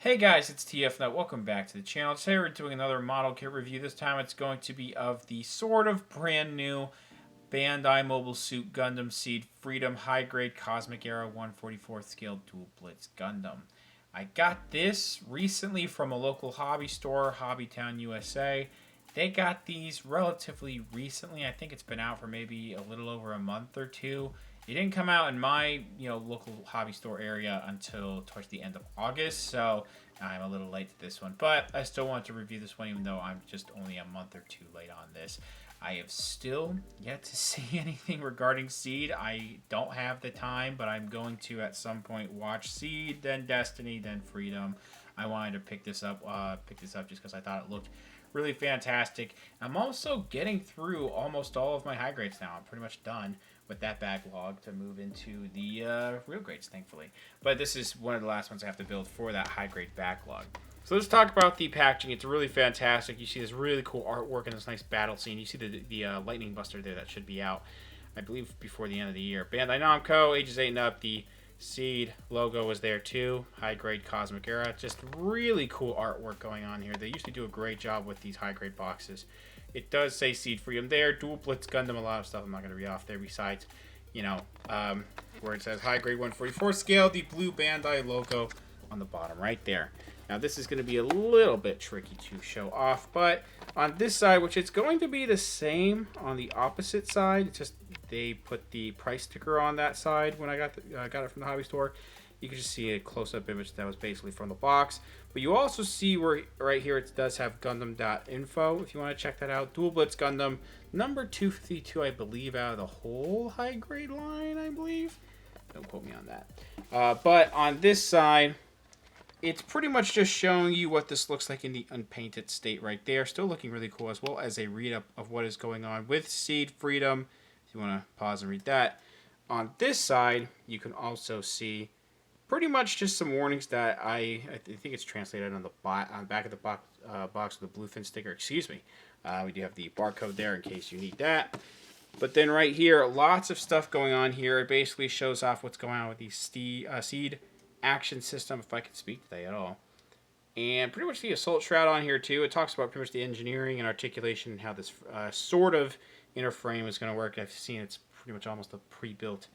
Hey guys, it's TFNut. Welcome back to the channel. Today we're doing another model kit review. This time it's going to be of the sort of brand new Bandai Mobile Suit Gundam Seed Freedom High Grade Cosmic Era 1/44 scale Duel Blitz Gundam. I got this recently from a local hobby store, HobbyTown USA. They got these relatively recently. I think it's been out for maybe a little over a month or two. It didn't come out in my local hobby store area until towards the end of August, so I'm a little late to this one. But I still want to review this one, even though I'm just only a month or two late on this. I have still yet to see anything regarding Seed. I don't have the time, but I'm going to at some point watch Seed, then Destiny, then Freedom. I wanted to pick this up just because I thought it looked really fantastic. I'm also getting through almost all of my high grades now. I'm pretty much done with that backlog to move into the real grades, thankfully. But this is one of the last ones I have to build for that high grade backlog. So let's talk about the packaging. It's really fantastic. You see this really cool artwork and this nice battle scene. You see the lightning buster there that should be out, I believe, before the end of the year. Bandai Namco, ages 8 and up. The Seed logo was there too. High grade Cosmic Era. Just really cool artwork going on here. They usually do a great job with these high grade boxes. It does say Seed Freedom there. Duel Blitz Gundam, a lot of stuff I'm not going to read off there besides, where it says high grade 1/44 scale, the blue Bandai logo on the bottom right there. Now this is going to be a little bit tricky to show off, but on this side, which it's going to be the same on the opposite side, it's just they put the price sticker on that side when I got it from the hobby store. You can just see a close-up image that was basically from the box. But you also see where right here it does have Gundam.info if you want to check that out. Duel Blitz Gundam, number 252, I believe, out of the whole high grade line, I believe. Don't quote me on that. But on this side, it's pretty much just showing you what this looks like in the unpainted state right there. Still looking really cool, as well as a read-up of what is going on with Seed Freedom. If you want to pause and read that. On this side, you can also see pretty much just some warnings that I think it's translated on the back of the box with the bluefin sticker. Excuse me. We do have the barcode there in case you need that. But then right here, lots of stuff going on here. It basically shows off what's going on with the Seed action system, if I can speak today at all. And pretty much the Assault Shroud on here too. It talks about pretty much the engineering and articulation and how this sort of inner frame is going to work. I've seen it's pretty much almost a pre-built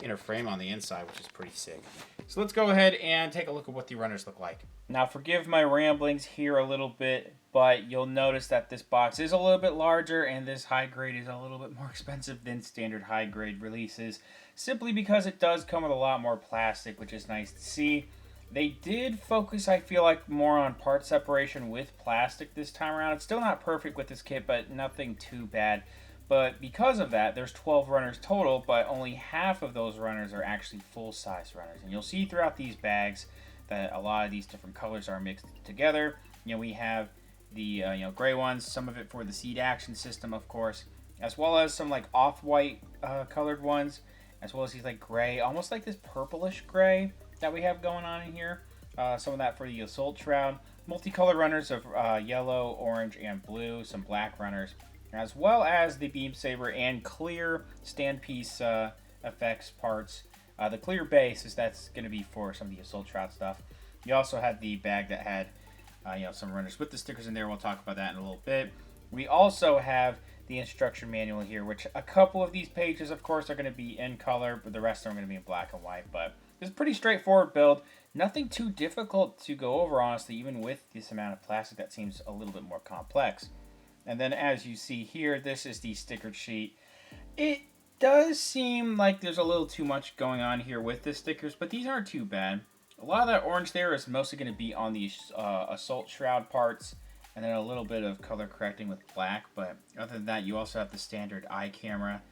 inner frame on the inside, which is pretty sick. So let's go ahead and take a look at what the runners look like. Now forgive my ramblings here a little bit, but you'll notice that this box is a little bit larger and this high grade is a little bit more expensive than standard high grade releases, simply because it does come with a lot more plastic, which is nice to see. They did focus, I feel like, more on part separation with plastic this time around. It's still not perfect with this kit, but nothing too bad. But because of that, there's 12 runners total, but only half of those runners are actually full-size runners. And you'll see throughout these bags that a lot of these different colors are mixed together. We have the gray ones, some of it for the Seed action system, of course, as well as some like off-white colored ones, as well as these like gray, almost like this purplish gray that we have going on in here. Some of that for the Assault Shroud. Multicolored runners of yellow, orange, and blue. Some black runners, as well as the beam saber and clear stand piece effects parts. The clear base that's going to be for some of the Assault Shroud stuff. You also had the bag that had some runners with the stickers in there. We'll talk about that in a little bit. We also have the instruction manual here, which a couple of these pages, of course, are going to be in color, but the rest are going to be in black and white. But it's a pretty straightforward build. Nothing too difficult to go over, honestly, even with this amount of plastic that seems a little bit more complex. And then as you see here, this is the sticker sheet. It does seem like there's a little too much going on here with the stickers, but these aren't too bad. A lot of that orange there is mostly going to be on the Assault Shroud parts, and then a little bit of color correcting with black. But other than that, you also have the standard eye camera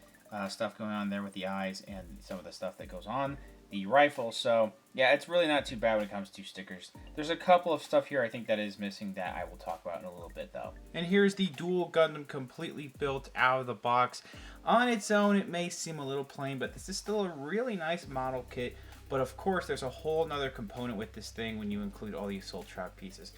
stuff going on there with the eyes and some of the stuff that goes on the rifle. So yeah, it's really not too bad when it comes to stickers. There's a couple of stuff here I think that is missing that I will talk about in a little bit though. And here's the Duel Gundam completely built out of the box. On its own, it may seem a little plain, but this is still a really nice model kit. But of course, there's a whole nother component with this thing when you include all the Assault Shroud pieces.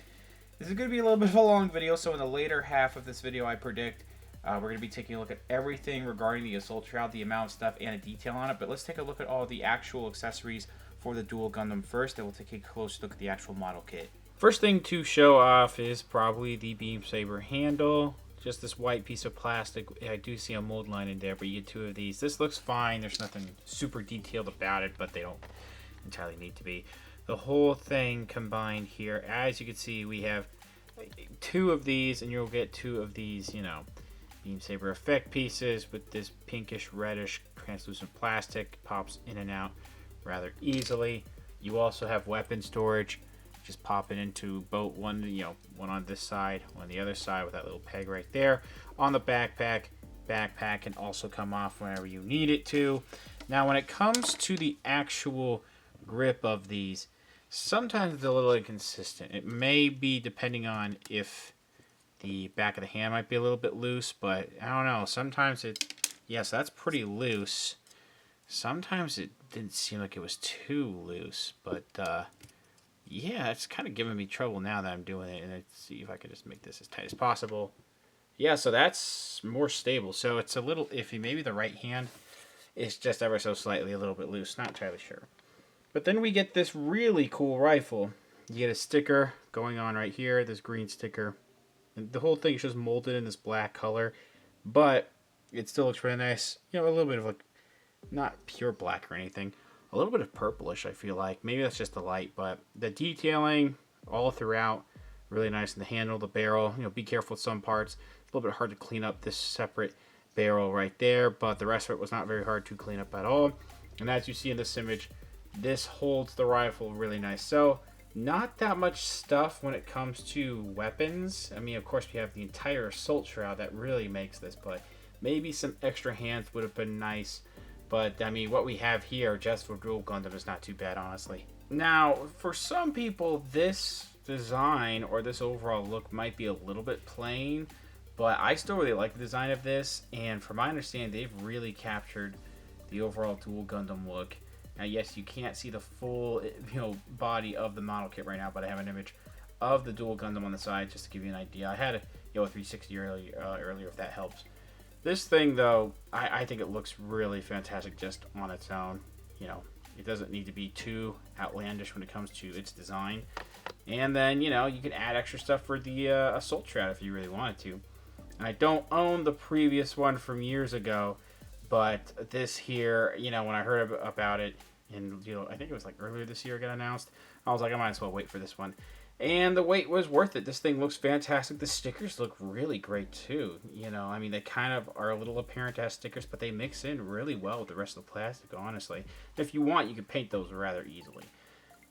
This is going to be a little bit of a long video, so in the later half of this video, I predict we're going to be taking a look at everything regarding the Assault Shroud, the amount of stuff, and a detail on it. But let's take a look at all the actual accessories for the Duel Gundam first, and we'll take a closer look at the actual model kit. First thing to show off is probably the beam saber handle. Just this white piece of plastic. I do see a mold line in there, but you get two of these. This looks fine. There's nothing super detailed about it, but they don't entirely need to be. The whole thing combined here, as you can see, we have two of these, and you'll get two of these, you know, beam saber effect pieces with this pinkish reddish translucent plastic. Pops in and out rather easily. You also have weapon storage. Just pop it into both one, you know, one on this side, one on the other side with that little peg right there. On the backpack, backpack can also come off whenever you need it to. Now, when it comes to the actual grip of these, sometimes it's a little inconsistent. It may be depending on if the back of the hand might be a little bit loose, but I don't know. Sometimes yes, that's pretty loose. Sometimes it didn't seem like it was too loose, but yeah, it's kind of giving me trouble now that I'm doing it. And let's see if I can just make this as tight as possible. Yeah, so that's more stable. So it's a little iffy. Maybe the right hand is just ever so slightly a little bit loose. Not entirely sure. But then we get this really cool rifle. You get a sticker going on right here, this green sticker. And the whole thing is just molded in this black color. But it still looks really nice. You know, a little bit of like, not pure black or anything. A little bit of purplish, I feel like. Maybe that's just the light, but the detailing all throughout, really nice in the handle, the barrel. You know, be careful with some parts. It's a little bit hard to clean up this separate barrel right there, but the rest of it was not very hard to clean up at all. And as you see in this image, this holds the rifle really nice. So, not that much stuff when it comes to weapons. I mean, of course, we have the entire assault shroud that really makes this, but maybe some extra hands would have been nice. But, I mean, what we have here just for Duel Gundam is not too bad, honestly. Now, for some people, this design or this overall look might be a little bit plain, but I still really like the design of this, and from my understanding, they've really captured the overall Duel Gundam look. Now, yes, you can't see the full, you know, body of the model kit right now, but I have an image of the Duel Gundam on the side just to give you an idea. I had a 360 earlier, if that helps. This thing, though, I think it looks really fantastic just on its own. You know, it doesn't need to be too outlandish when it comes to its design. And then, you know, you can add extra stuff for the Assault Shroud if you really wanted to. And I don't own the previous one from years ago, but this here, you know, when I heard about it, and, you know, I think it was like earlier this year it got announced, I was like, I might as well wait for this one. And the wait was worth it. This thing looks fantastic. The stickers look really great too. You know, I mean, they kind of are a little apparent as stickers, but they mix in really well with the rest of the plastic, honestly. If you want, you can paint those rather easily.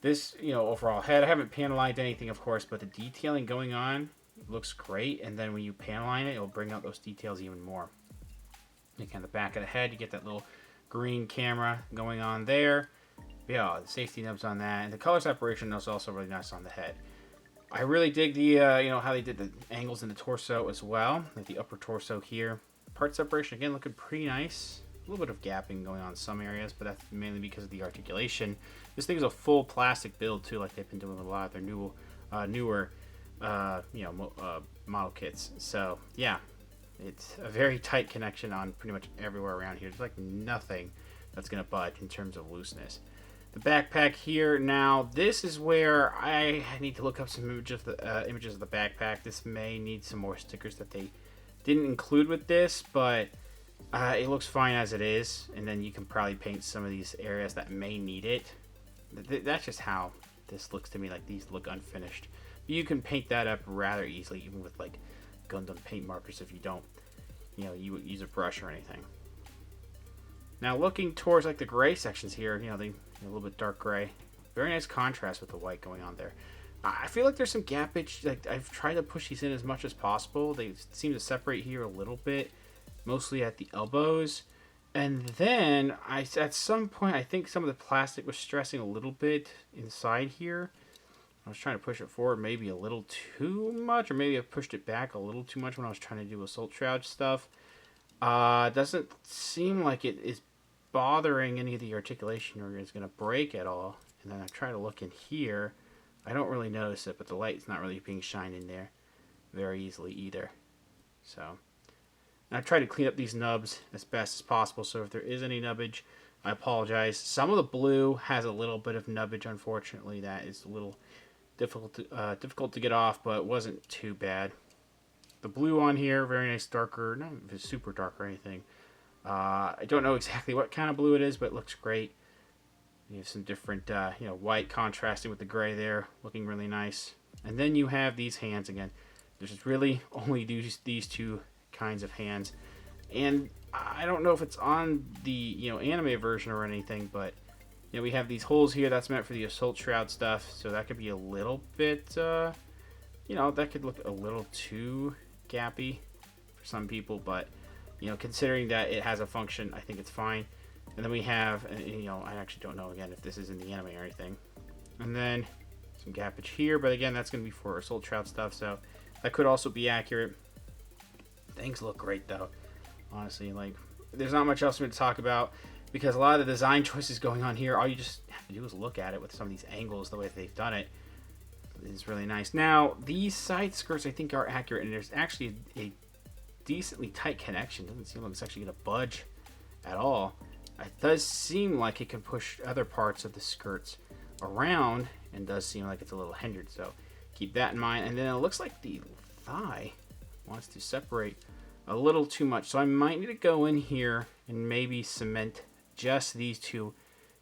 This, you know, overall head, I haven't panel lined anything, of course, but the detailing going on looks great. And then when you panel line it, it'll bring out those details even more. Again, the back of the head, you get that little green camera going on there. Yeah, the safety nubs on that. And the color separation is also really nice on the head. I really dig the, you know, how they did the angles in the torso as well. Like the upper torso here. Part separation, again, looking pretty nice. A little bit of gapping going on in some areas, but that's mainly because of the articulation. This thing is a full plastic build, too, like they've been doing with a lot of their newer you know, model kits. So, yeah, it's a very tight connection on pretty much everywhere around here. There's like nothing that's going to budge in terms of looseness. The backpack here, now this is where I need to look up some images of the backpack. This may need some more stickers that they didn't include with this, but it looks fine as it is. And then you can probably paint some of these areas that may need it. That's just how this looks to me, like these look unfinished. But you can paint that up rather easily, even with like Gundam paint markers if you don't, you know, you would use a brush or anything. Now looking towards like the gray sections here, you know, a little bit dark gray. Very nice contrast with the white going on there. I feel like there's some gappage. Like I've tried to push these in as much as possible. They seem to separate here a little bit, mostly at the elbows. And then at some point, I think some of the plastic was stressing a little bit inside here. I was trying to push it forward maybe a little too much, or maybe I pushed it back a little too much when I was trying to do Assault Shroud stuff. Doesn't seem like it is bothering any of the articulation or it's going to break at all. And then I try to look in here. I don't really notice it, but the light's not really being shined in there very easily either. So, and I try to clean up these nubs as best as possible, so if there is any nubbage, I apologize. Some of the blue has a little bit of nubbage, unfortunately. That is a little difficult to get off, but it wasn't too bad. The blue on here, very nice, darker, not super dark or anything. I don't know exactly what kind of blue it is, but it looks great. You have some different, white contrasting with the gray there, looking really nice. And then you have these hands again. There's really only these two kinds of hands. And I don't know if it's on the, anime version or anything, but, we have these holes here. That's meant for the Assault Shroud stuff. So that could be a little bit, that could look a little too gappy for some people. But, considering that it has a function, I think it's fine. And then we have, I actually don't know, again, if this is in the anime or anything. And then some gappage here. But, again, that's going to be for Assault Shroud stuff. So that could also be accurate. Things look great, though. Honestly, there's not much else for me to talk about. Because a lot of the design choices going on here, all you just have to do is look at it with some of these angles, the way that they've done it. It's really nice. Now, these side skirts, I think, are accurate. And there's actually a decently tight connection. Doesn't seem like it's actually going to budge at all. It does seem like it can push other parts of the skirts around, and does seem like it's a little hindered, so keep that in mind. And then it looks like the thigh wants to separate a little too much, so I might need to go in here and maybe cement just these two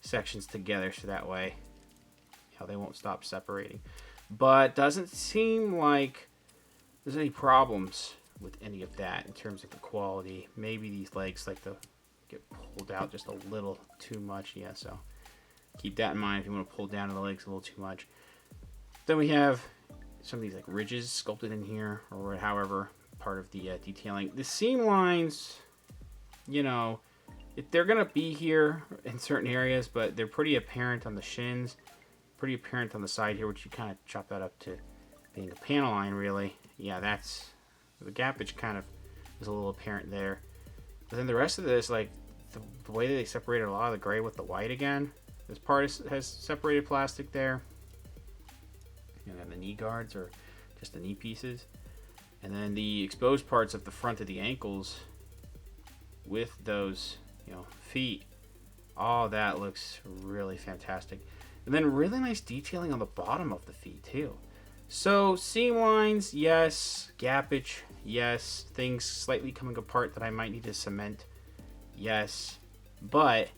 sections together, so that way they won't stop separating. But doesn't seem like there's any problems with any of that in terms of the quality. Maybe these legs like to get pulled out just a little too much. Yeah, so keep that in mind if you want to pull down the legs a little too much. Then we have some of these ridges sculpted in here, or however, part of the detailing. The seam lines, if they're gonna be here in certain areas, but they're pretty apparent on the shins, pretty apparent on the side here, which you kind of chop that up to being a panel line, really. Yeah, that's the gappage kind of is a little apparent there. But then the rest of this, the way that they separated a lot of the gray with the white again, this part has separated plastic there. And the knee guards are just the knee pieces. And then the exposed parts of the front of the ankles with those, feet. All that looks really fantastic. And then really nice detailing on the bottom of the feet too. So seam lines, yes. Gappage, yes. Things slightly coming apart that I might need to cement, yes. But,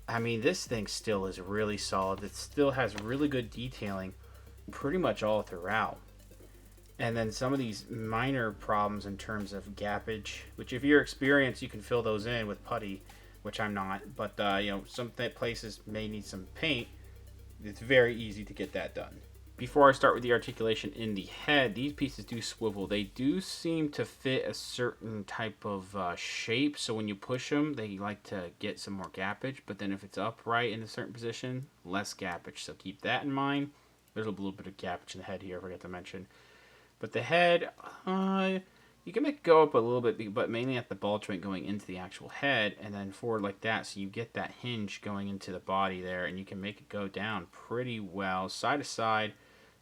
this thing still is really solid. It still has really good detailing pretty much all throughout. And then some of these minor problems in terms of gappage, which if you're experienced, you can fill those in with putty, which I'm not. But, some places may need some paint. It's very easy to get that done. Before I start with the articulation in the head, these pieces do swivel. They do seem to fit a certain type of shape. So when you push them, they like to get some more gappage. But then if it's upright in a certain position, less gappage. So keep that in mind. There's a little bit of gappage in the head here, I forgot to mention. But the head, you can make it go up a little bit, but mainly at the ball joint going into the actual head, and then forward like that, so you get that hinge going into the body there, and you can make it go down pretty well. Side to side,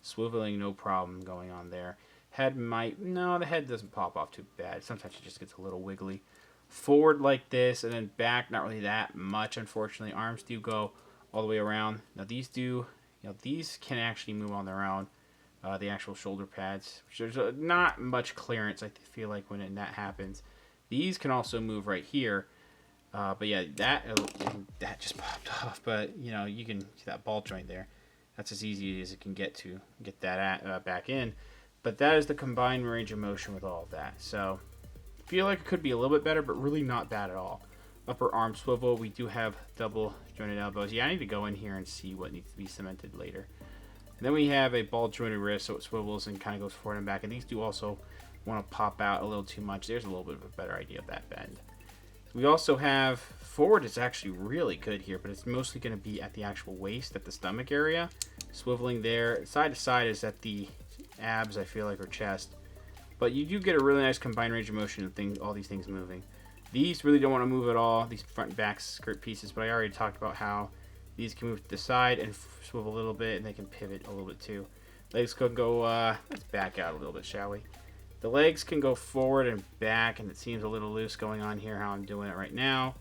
swiveling, no problem going on there. Head the head doesn't pop off too bad. Sometimes it just gets a little wiggly. Forward like this, and then back, not really that much, unfortunately. Arms do go all the way around. Now these these can actually move on their own. The actual shoulder pads, which there's not much clearance, I feel like, when that happens. These can also move right here. But yeah, that just popped off. But, you can see that ball joint there. That's as easy as it can get to get that back in. But that is the combined range of motion with all of that. So, I feel like it could be a little bit better, but really not bad at all. Upper arm swivel, we do have double jointed elbows. Yeah, I need to go in here and see what needs to be cemented later. And then we have a ball jointed wrist, so it swivels and kind of goes forward and back. And these do also want to pop out a little too much. There's a little bit of a better idea of that bend. We also have forward is actually really good here, but it's mostly going to be at the actual waist, at the stomach area. Swiveling there. Side to side is at the abs, I feel like, or chest. But you do get a really nice combined range of motion and all these things moving. These really don't want to move at all, these front and back skirt pieces, but I already talked about how these can move to the side and swivel a little bit, and they can pivot a little bit too. Legs can go, let's back out a little bit, shall we? The legs can go forward and back, and it seems a little loose going on here, how I'm doing it right now.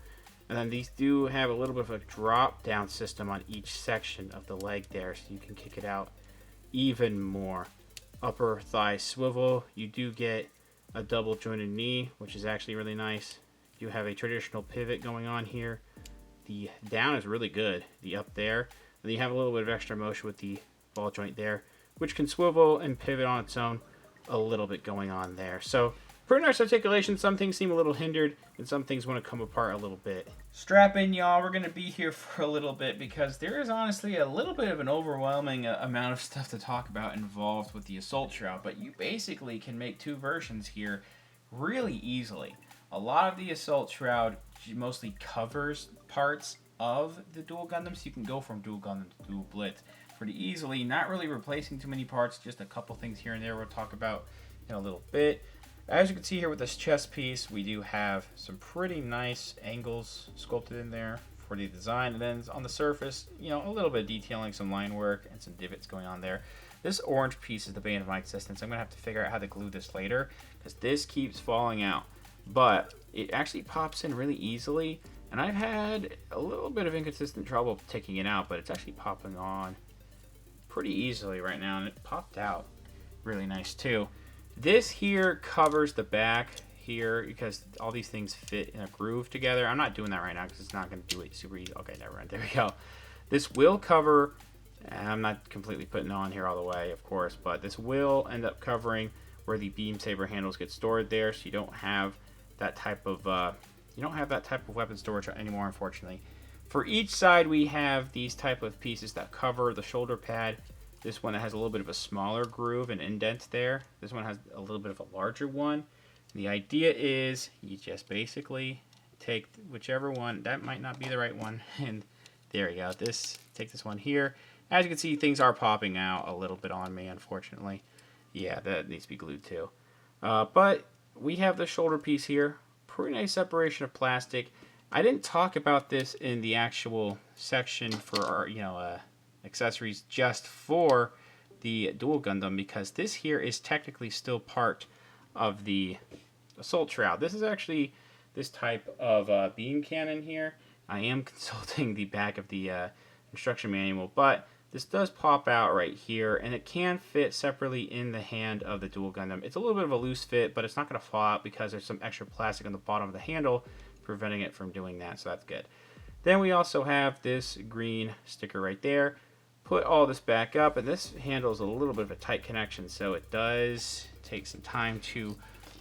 And then these do have a little bit of a drop down system on each section of the leg there, so you can kick it out even more. Upper thigh swivel. You do get a double jointed knee, which is actually really nice. You have a traditional pivot going on here. The down is really good. The up there. And then you have a little bit of extra motion with the ball joint there, which can swivel and pivot on its own. A little bit going on there. So pretty nice articulation. Some things seem a little hindered, and some things want to come apart a little bit. Strap in, y'all. We're going to be here for a little bit because there is honestly a little bit of an overwhelming amount of stuff to talk about involved with the Assault Shroud, but you basically can make two versions here really easily. A lot of the Assault Shroud mostly covers parts of the Duel Gundam, so you can go from Duel Gundam to Duel Blitz pretty easily, not really replacing too many parts, just a couple things here and there we'll talk about in a little bit. As you can see here with this chest piece, we do have some pretty nice angles sculpted in there for the design, and then on the surface, you know, a little bit of detailing, some line work, and some divots going on there. This orange piece is the bane of my existence. I'm going to have to figure out how to glue this later, because this keeps falling out. But it actually pops in really easily, and I've had a little bit of inconsistent trouble taking it out, but it's actually popping on pretty easily right now, and it popped out really nice too. This here covers the back here because all these things fit in a groove together. I'm not doing that right now because it's not going to do it super easy. Okay, never mind. There we go. This will cover, and I'm not completely putting it on here all the way, of course, but this will end up covering where the beam saber handles get stored there, so you don't have that type of weapon storage anymore, unfortunately. For each side, we have these type of pieces that cover the shoulder pad. This one has a little bit of a smaller groove and indent there. This one has a little bit of a larger one. The idea is you just basically take whichever one. That might not be the right one. And there you go. Take this one here. As you can see, things are popping out a little bit on me, unfortunately. Yeah, that needs to be glued too. But we have the shoulder piece here. Pretty nice separation of plastic. I didn't talk about this in the actual section for our, accessories just for the Duel Gundam, because this here is technically still part of the Assault Shroud. This is actually this type of beam cannon here. I am consulting the back of the instruction manual, but this does pop out right here, and it can fit separately in the hand of the Duel Gundam. It's a little bit of a loose fit, but it's not going to fall out because there's some extra plastic on the bottom of the handle preventing it from doing that, so that's good. Then we also have this green sticker right there. Put all this back up, and this handle is a little bit of a tight connection, so it does take some time to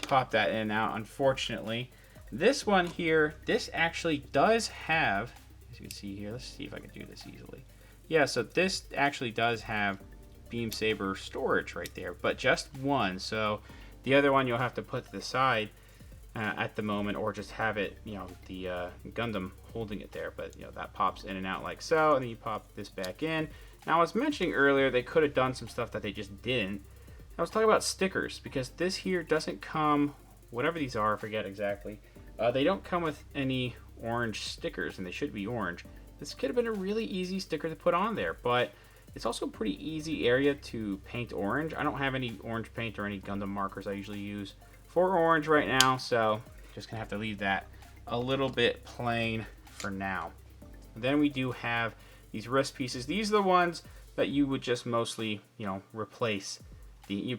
pop that in and out, unfortunately. This one here, this actually does have, as you can see here, let's see if I can do this easily. Yeah, so this actually does have beam saber storage right there, but just one. So the other one you'll have to put to the side at the moment, or just have it, the Gundam holding it there. But that pops in and out like so, and then you pop this back in. Now, I was mentioning earlier they could have done some stuff that they just didn't. I was talking about stickers, because this here doesn't come, whatever these are, I forget exactly. They don't come with any orange stickers, and they should be orange. This could have been a really easy sticker to put on there, but it's also a pretty easy area to paint orange. I don't have any orange paint or any Gundam markers I usually use for orange right now, so just gonna have to leave that a little bit plain for now. And then we do have these wrist pieces. These are the ones that you would just mostly, replace.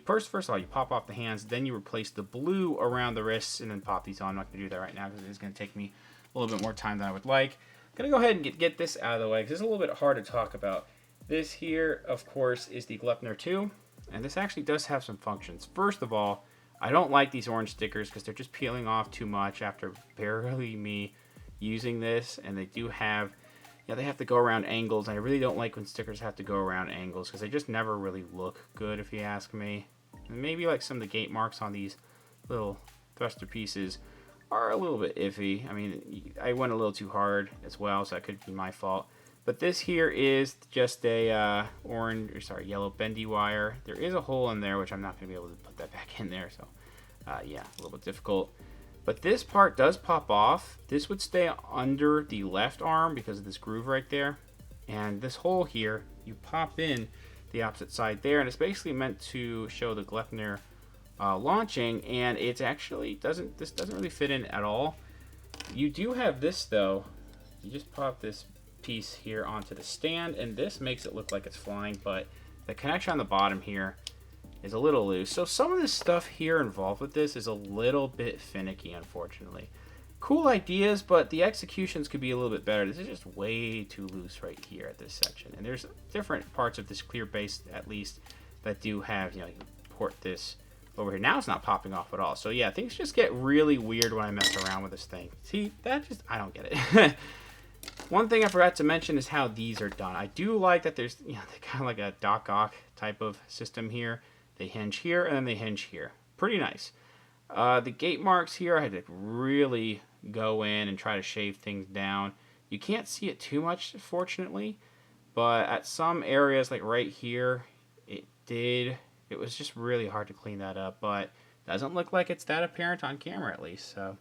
First of all, you pop off the hands, then you replace the blue around the wrists, and then pop these on. I'm not going to do that right now because it's going to take me a little bit more time than I would like. I'm going to go ahead and get this out of the way because it's a little bit hard to talk about. This here, of course, is the Glepner 2, and this actually does have some functions. First of all, I don't like these orange stickers because they're just peeling off too much after barely me using this, and they do have... they have to go around angles. I really don't like when stickers have to go around angles because they just never really look good, if you ask me. And maybe like some of the gate marks on these little thruster pieces are a little bit iffy. I mean, I went a little too hard as well, so that could be my fault. But this here is just a yellow bendy wire. There is a hole in there, which I'm not going to be able to put that back in there. So, yeah, a little bit difficult. But this part does pop off. This would stay under the left arm because of this groove right there. And this hole here, you pop in the opposite side there. And it's basically meant to show the Glepner launching. And it's actually this doesn't really fit in at all. You do have this though. You just pop this piece here onto the stand. And this makes it look like it's flying. But the connection on the bottom here is a little loose. So some of the stuff here involved with this is a little bit finicky, unfortunately. Cool ideas, but the executions could be a little bit better. This is just way too loose right here at this section. And there's different parts of this clear base, at least, that do have, you know, you can port this over here. Now it's not popping off at all. So yeah, things just get really weird when I mess around with this thing. See, that just, I don't get it. One thing I forgot to mention is how these are done. I do like that there's, you know, kind of like a Doc-Ock type of system here. They hinge here and then they hinge here. Pretty nice. The gate marks here, I had to really go in and try to shave things down. You can't see it too much, fortunately, but at some areas, like right here, it was just really hard to clean that up, but doesn't look like it's that apparent on camera, at least, so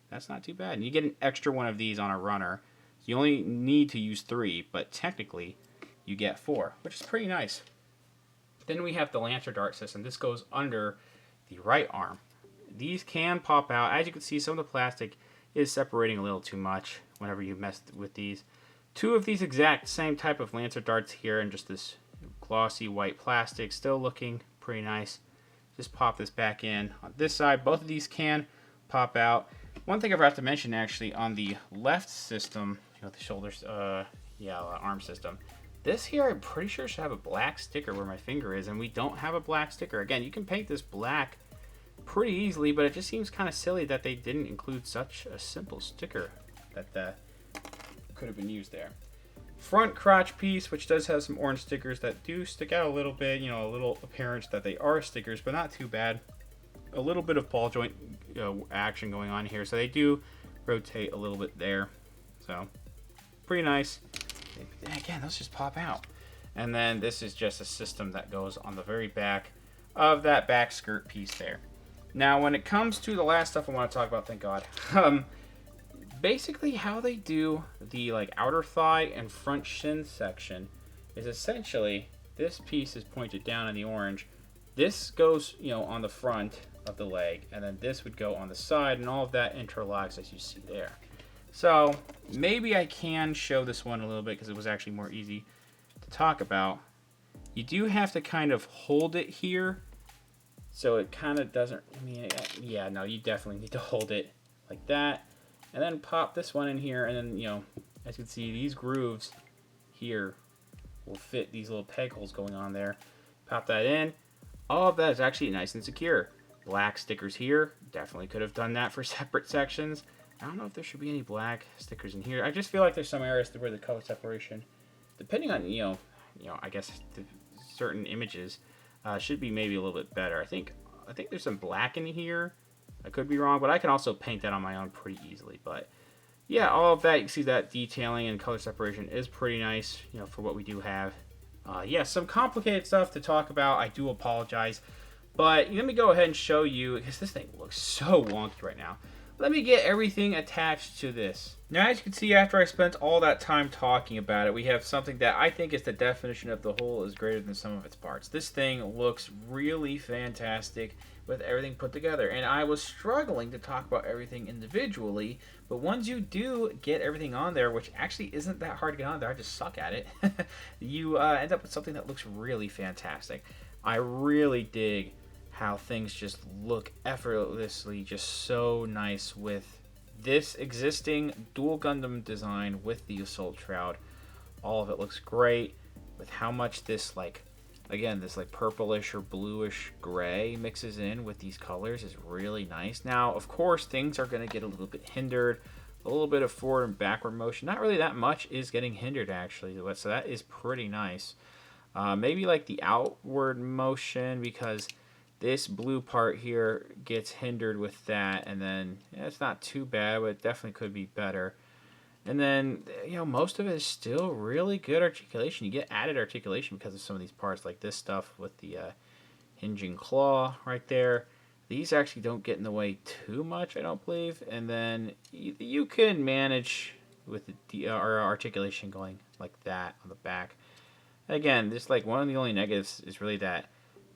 that's not too bad. And you get an extra one of these on a runner. You only need to use 3, but technically you get 4, which is pretty nice. Then we have the Lancer Dart system. This goes under the right arm. These can pop out. As you can see, some of the plastic is separating a little too much whenever you mess with these. 2 of these exact same type of Lancer Darts here, and just this glossy white plastic, still looking pretty nice. Just pop this back in. On this side, both of these can pop out. One thing I forgot to mention, actually, on the left system, you know, the shoulders, arm system, this here, I'm pretty sure should have a black sticker where my finger is, and we don't have a black sticker. Again, you can paint this black pretty easily, but it just seems kind of silly that they didn't include such a simple sticker that could have been used there. Front crotch piece, which does have some orange stickers that do stick out a little bit, you know, a little appearance that they are stickers, but not too bad. A little bit of ball joint action going on here, so they do rotate a little bit there. So, pretty nice. Again, those just pop out. And then this is just a system that goes on the very back of that back skirt piece there. Now, when it comes to the last stuff I want to talk about, thank God, basically how they do the like outer thigh and front shin section is essentially this piece is pointed down in the orange. This goes, you know, on the front of the leg, and then this would go on the side, and all of that interlocks as you see there. So maybe I can show this one a little bit because it was actually more easy to talk about. You do have to kind of hold it here, so it kind of doesn't, I mean, yeah, no, you definitely need to hold it like that, and then pop this one in here, and then, you know, as you can see, these grooves here will fit these little peg holes going on there. Pop that in. All of that is actually nice and secure. Black stickers here, definitely could have done that for separate sections. I don't know if there should be any black stickers in here. I just feel like there's some areas where the color separation, depending on, you know, I guess the certain images, should be maybe a little bit better. I think there's some black in here. I could be wrong, but I can also paint that on my own pretty easily. But yeah, all of that, you can see that detailing and color separation is pretty nice, you know, for what we do have. Yeah, some complicated stuff to talk about. I do apologize. But let me go ahead and show you, because this thing looks so wonky right now. Let me get everything attached to this. Now, as you can see, after I spent all that time talking about it, we have something that I think is the definition of the whole is greater than some of its parts. This thing looks really fantastic with everything put together. And I was struggling to talk about everything individually, but once you do get everything on there, which actually isn't that hard to get on there, I just suck at it, you end up with something that looks really fantastic. I really dig how things just look effortlessly, just so nice with this existing Duel Gundam design with the Assault Shroud. All of it looks great with how much this, like, again, this like purplish or bluish gray mixes in with these colors is really nice. Now, of course, things are going to get a little bit hindered. A little bit of forward and backward motion. Not really that much is getting hindered, actually, so that is pretty nice. Maybe like the outward motion, because this blue part here gets hindered with that, and then it's not too bad, but it definitely could be better. And then, you know, most of it is still really good articulation. You get added articulation because of some of these parts, like this stuff with the hinging claw right there. These actually don't get in the way too much, I don't believe. And then you can manage with the articulation going like that on the back. Again, this, like, one of the only negatives is really that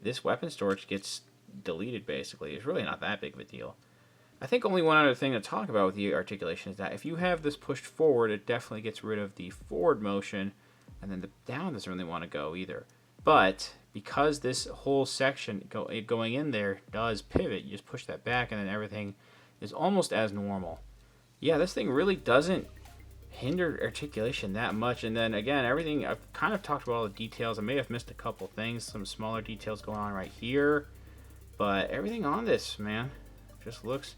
this weapon storage gets deleted, basically. It's really not that big of a deal. I think only one other thing to talk about with the articulation is that if you have this pushed forward, it definitely gets rid of the forward motion, and then the down doesn't really want to go either. But because this whole section going in there does pivot, you just push that back and then everything is almost as normal. Yeah, this thing really doesn't hinder articulation that much. And then again, everything, I've kind of talked about all the details. I may have missed a couple things, some smaller details going on right here, but everything on this, man, just looks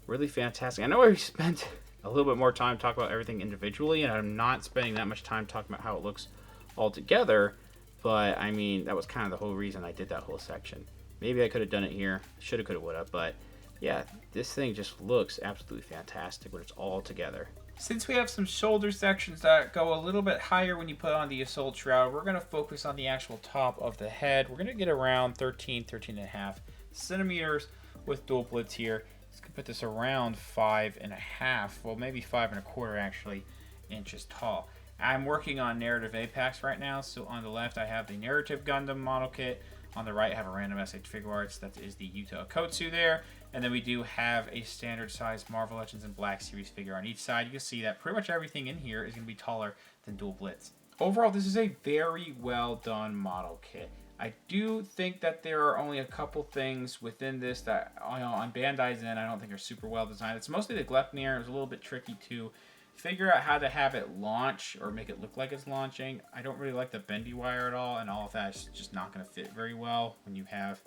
really fantastic. I know I spent a little bit more time talking about everything individually, and I'm not spending that much time talking about how it looks all together, but I mean, that was kind of the whole reason I did that whole section. Maybe I could have done it here, shoulda, coulda, woulda, but yeah, this thing just looks absolutely fantastic when it's all together. Since we have some shoulder sections that go a little bit higher when you put on the Assault Shroud, we're going to focus on the actual top of the head. We're going to get around 13 and a half centimeters with Duel Blitz here. Let's put this around 5.5, well maybe 5.25 actually, inches tall. I'm working on Narrative Apex right now, so on the left I have the Narrative Gundam model kit. On the right I have a random SH Figure Arts, that is the Yuta Okotsu there. And then we do have a standard size Marvel Legends and Black Series figure on each side. You can see that pretty much everything in here is going to be taller than Duel Blitz. Overall, this is a very well done model kit. I do think that there are only a couple things within this that, you know, on Bandai's end, I don't think are super well designed. It's mostly the Glepnir. It was a little bit tricky to figure out how to have it launch or make it look like it's launching. I don't really like the bendy wire at all, and all of that is just not going to fit very well when you have,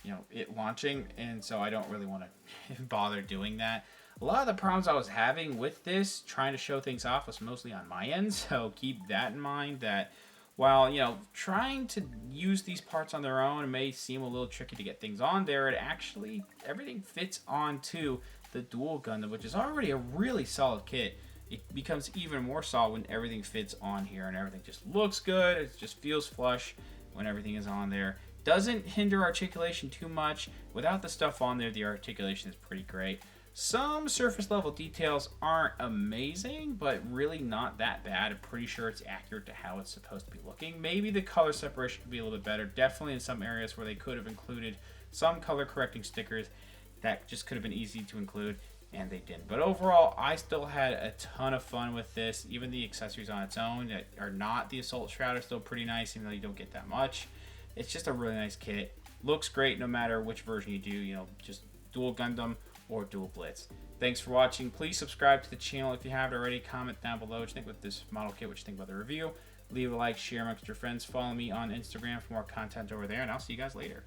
you know, it launching, and so I don't really want to bother doing that. A lot of the problems I was having with this, trying to show things off, was mostly on my end, so keep that in mind, that while, you know, trying to use these parts on their own, it may seem a little tricky to get things on there, it actually, everything fits onto the Duel Gundam, which is already a really solid kit. It becomes even more solid when everything fits on here, and everything just looks good, it just feels flush when everything is on there. Doesn't hinder articulation too much. Without the stuff on there, the articulation is pretty great. Some surface level details aren't amazing, but really not that bad. I'm pretty sure it's accurate to how it's supposed to be looking. Maybe the color separation could be a little bit better. Definitely in some areas where they could have included some color correcting stickers that just could have been easy to include, and they didn't. But overall, I still had a ton of fun with this. Even the accessories on its own that are not the Assault Shroud are still pretty nice, even though you don't get that much. It's just a really nice kit. Looks great no matter which version you do, you know, just Duel Gundam or Duel Blitz. Thanks for watching. Please subscribe to the channel if you haven't already. Comment down below what you think with this model kit, what you think about the review. Leave a like, share amongst your friends. Follow me on Instagram for more content over there, and I'll see you guys later.